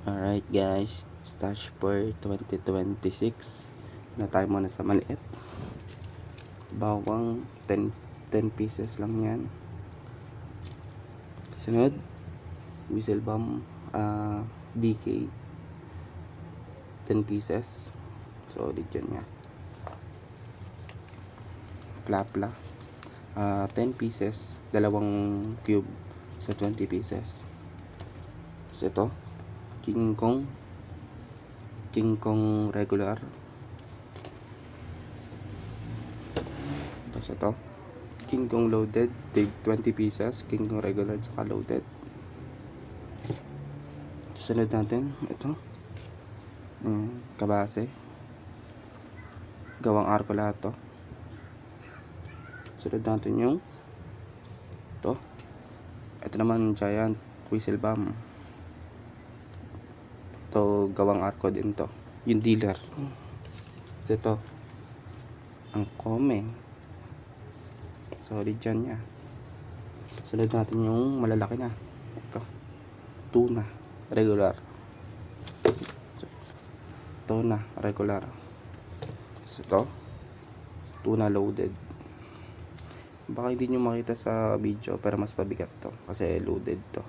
Alright guys, stash for 2026 na tayo muna sa maliit. Bawang 10 pieces lang yan. Sunod, whistle bomb DK 10 pieces. Solid dyan nga. Plapla 10 pieces, dalawang cube sa 20 pieces. So ito, King Kong regular. Tapos ito, King Kong loaded, take 20 pieces, King Kong regular saka loaded. Sunod natin, ito, kabase. Gawang arko lahat to. Sunod natin yung ito naman giant whistle bomb. Ito gawang arko din to, yung dealer. So ito ang Kome, solid dyan niya. Sunod natin yung malalaki na, ito tuna regular. Tuna regular. So ito tuna loaded. Baka hindi nyo makita sa video pero mas pabigat to kasi loaded to.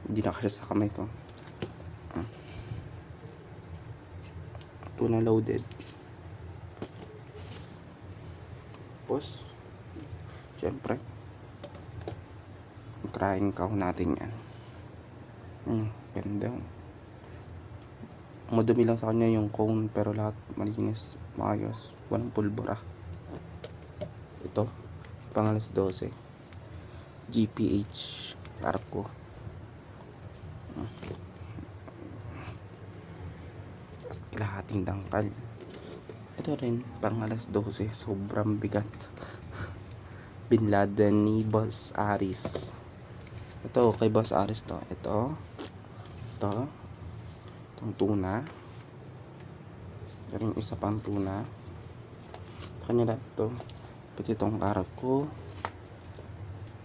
Hindi na kasi sa kamay ko. Tuna loaded. Tapos syempre crying cow natin yan. Ganda. Madumi lang sa kanya yung cone pero lahat malinis, maayos, walang pulbura. Ito pang alas 12 GPH Arco. Kalahating dangkal. Ito rin pang alas 12, sobrang bigat. Bin Laden ni Boss Aris. Ito kay Boss Aris to. Ito itong tuna. Ito rin isa pang tuna. Kanya lahat to. Pati itong Arco,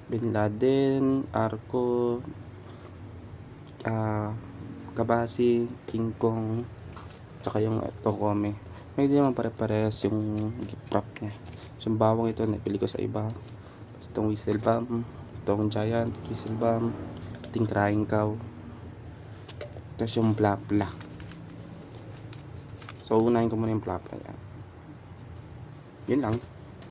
Bin Laden, Arco, Kabasi, King Kong, tsaka yung ito Kome. May hindi naman pare-parehas yung gift wrap nya. So, yung bawang ito napili ko sa iba. Tapos itong whistle bomb, itong giant whistle bomb, itong crying cow, tapos yung plapla. So unahin ko muna yung plapla yan. Yun lang.